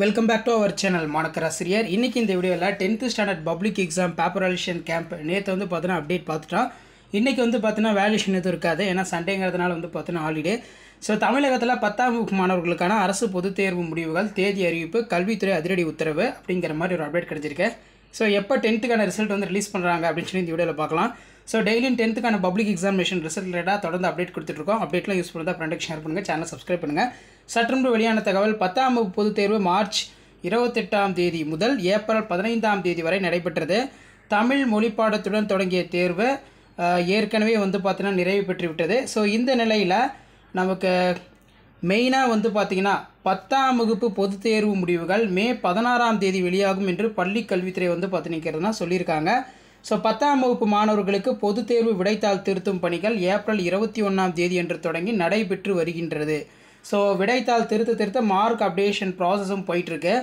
Welcome back to our channel மாணக்கராசிரியர். இன்றைக்கி இந்த வீடியோவில் 10th standard public exam paper valuation camp நேற்று வந்து பார்த்தீங்கன்னா அப்டேட் பார்த்துட்டோம். இன்றைக்கி வந்து பார்த்தீங்கன்னா வேல்யூஷன் எதுவும் இருக்காது, ஏன்னா சண்டேங்கிறதுனால வந்து பார்த்தீங்கன்னா ஹாலிடே. ஸோ தமிழகத்தில் 10ஆம் வகுப்பு மாணவர்களுக்கான அரசு பொதுத் தேர்வு முடிவுகள், தேதி அறிவிப்பு, கல்வித்துறை அதிரடி உத்தரவு அப்படிங்கிற மாதிரி ஒரு அப்டேட் கிடச்சிருக்கு. ஸோ எப்போ 10th ரிசல்ட் வந்து ரிலீஸ் பண்ணுறாங்க அப்படின்னு சொல்லி இந்த வீடியோவில் பார்க்கலாம். ஸோ டெய்லியும் 10th பப்ளிக் எக்ஸாமினேஷன் ரிசல்ட் ரிலேட்டாக தொடர்ந்து அப்டேட் கொடுத்துட்ருக்கோம். அப்டேட்லாம் யூஸ் பண்ணுறதா ஃப்ரெண்டுக்கு ஷேர் பண்ணுங்கள், சேனல் சப்ஸ்கிரைப் பண்ணுங்கள். சற்றுமுன்பு வெளியான தகவல், 10ஆம் வகுப்பு பொதுத் தேர்வு மார்ச் 28ஆம் தேதி முதல் ஏப்ரல் 15ஆம் தேதி வரை நடைபெற்றது. தமிழ் மொழிப்பாடத்துடன் தொடங்கிய தேர்வு ஏற்கனவே வந்து பார்த்தீங்கன்னா நிறைவு பெற்றுவிட்டது. ஸோ இந்த நிலையில் நமக்கு மெயினாக வந்து பார்த்திங்கன்னா 10ஆம் வகுப்பு பொதுத் தேர்வு முடிவுகள் மே 16ஆம் தேதி வெளியாகும் என்று பள்ளி கல்வித்துறை வந்து பார்த்திங்கன்னா சொல்லியிருக்காங்க. ஸோ 10ஆம் வகுப்பு மாணவர்களுக்கு பொதுத் தேர்வு விடைத்தாள் திருத்தும் பணிகள் ஏப்ரல் 21ஆம் தேதி என்று தொடங்கி நடைபெற்று வருகின்றது. ஸோ விடைத்தாள் திருத்த மார்க் அப்டேஷன் ப்ராசஸும் போயிட்டுருக்கு.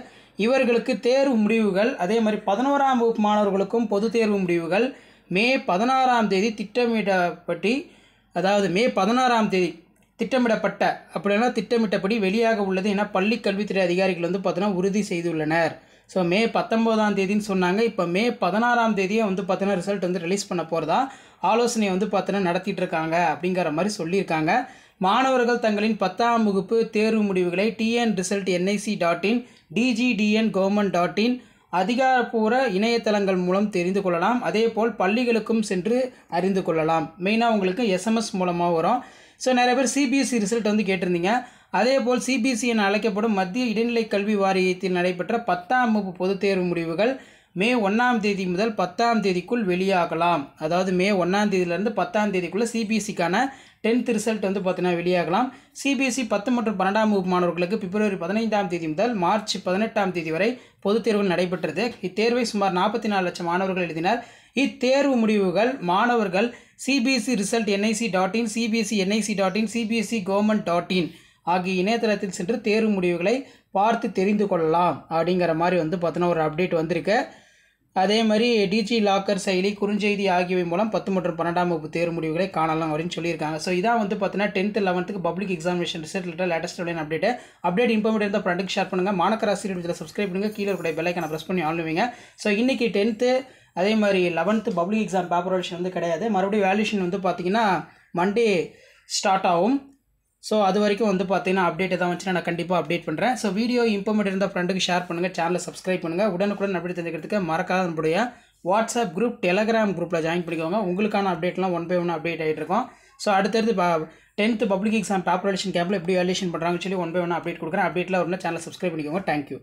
இவர்களுக்கு தேர்வு முடிவுகள் அதே மாதிரி 11ஆம் வகுப்பு மாணவர்களுக்கும் பொதுத் தேர்வு முடிவுகள் மே 16ஆம் தேதி திட்டமிட்டபடி வெளியாக உள்ளது என பள்ளி கல்வித்துறை அதிகாரிகள் வந்து பார்த்தீங்கன்னா உறுதி செய்துள்ளனர். ஸோ மே 19ஆம் தேதின்னு சொன்னாங்க, இப்போ மே 16ஆம் தேதியே வந்து பார்த்தீங்கன்னா ரிசல்ட் வந்து ரிலீஸ் பண்ண போகிறதா ஆலோசனை வந்து பார்த்தீங்கன்னா நடத்திட்டு இருக்காங்க அப்படிங்கிற மாதிரி சொல்லியிருக்காங்க. மாணவர்கள் தங்களின் 10ஆம் வகுப்பு தேர்வு முடிவுகளை tnresult.nic.in, dgdn.government.in அதிகாரப்பூர்வ இணையதளங்கள் மூலம் தெரிந்து கொள்ளலாம். அதேபோல் பள்ளிகளுக்கும் சென்று அறிந்து கொள்ளலாம். மெயினாக உங்களுக்கு SMS மூலமாக வரும். ஸோ நிறைய பேர் சிபிஎஸ்சி ரிசல்ட் வந்து கேட்டிருந்தீங்க. அதேபோல் சிபிஎஸ்சி என அழைக்கப்படும் மத்திய இடைநிலை கல்வி வாரியத்தில் நடைபெற்ற 10ஆம் வகுப்பு பொதுத் தேர்வு முடிவுகள் மே 1ஆம் தேதி முதல் 10ஆம் தேதிக்குள் வெளியாகலாம். அதாவது மே 1ஆம் தேதியிலேருந்து 10ஆம் தேதிக்குள்ளே சிபிஎஸ்சிக்கான 10th ரிசல்ட் வந்து பார்த்தீங்கன்னா வெளியாகலாம். சிபிஎஸ்சி 10 மற்றும் 12ஆம் வகுப்பு மாணவர்களுக்கு பிப்ரவரி 15ஆம் தேதி முதல் மார்ச் 18ஆம் தேதி வரை பொதுத் தேர்வுகள் நடைபெற்றது. இத்தேர்வை சுமார் 44 லட்சம் மாணவர்கள் எழுதினர். இத்தேர்வு முடிவுகள் மாணவர்கள் CBSE result nic.in, CBSE nic.in, CBSE government.in ஆகிய இணையதளத்தில் சென்று தேர்வு முடிவுகளை பார்த்து தெரிந்து கொள்ளலாம் அப்படிங்கிற மாதிரி வந்து பார்த்தீங்கன்னா ஒரு அப்டேட் வந்திருக்கு. அதே மாதிரி டிஜி லாக்கர் செயலி, குறுஞ்செய்தி ஆகியவை மூலம் 10 மற்றும் 12ஆம் வகுப்பு தேர்வு முடிவுகளை காணலாம் அப்படின்னு சொல்லியிருக்காங்க. ஸோ இதான் வந்து பார்த்தீங்கன்னா 10th 11th public examination result latest update informative இருந்தால் ஃப்ரெண்டுக்கு ஷேர் பண்ணுங்கள். மாணக்கராசிரியர் இதில் சப்ஸ்கிரைப் பண்ணுங்கள், கீழே கூட பெல் ஐக்கானை ப்ரெஸ் பண்ணி ஆன் பண்ணுவீங்க. ஸோ இன்றைக்கி 10th அதே மாதிரி 11th public exam paper valuation வந்து கிடையாது. மறுபடியும் வேல்யூஷன் வந்து பார்த்திங்கன்னா மண்டே ஸ்டார்ட் ஆகும். ஸோ அது வரைக்கும் வந்து பார்த்தீங்கன்னா அப்டேட் எதாவது வந்துச்சுன்னா நான் கண்டிப்பாக அப்டேட் பண்ணுறேன். ஸோ வீடியோ இன்ஃபர்மேட்டிவ் இருந்தால் ஃப்ரெண்டுக்கு ஷேர் பண்ணுங்கள், சேனலை சப்ஸ்கிரைப் பண்ணுங்கள். உடனுக்குடன் அப்டேட் தெரிஞ்சுக்கிறதுக்கு மறக்காத நம்மளுடைய வாட்ஸ்அப் குரூப், டெலகிராம் குரூப்பில் ஜாயின் பண்ணிக்கோங்க. உங்களுக்கான அப்டேட்லாம் 1 by 1 அப்டேட் ஆகிட்டு இருக்கும். ஸோ அடுத்தடுத்து 10th public exam paper valuation கேம்பில் எப்படி வேல்யூஷன் பண்ணுறாங்கன்னு சொல்லி 1 by 1 அப்டேட் கொடுக்குறேன். அப்டேட்டில் ஒரு சேனலை சப்ஸ்கிரைப் பண்ணிக்கோங்க. தேங்க்யூ.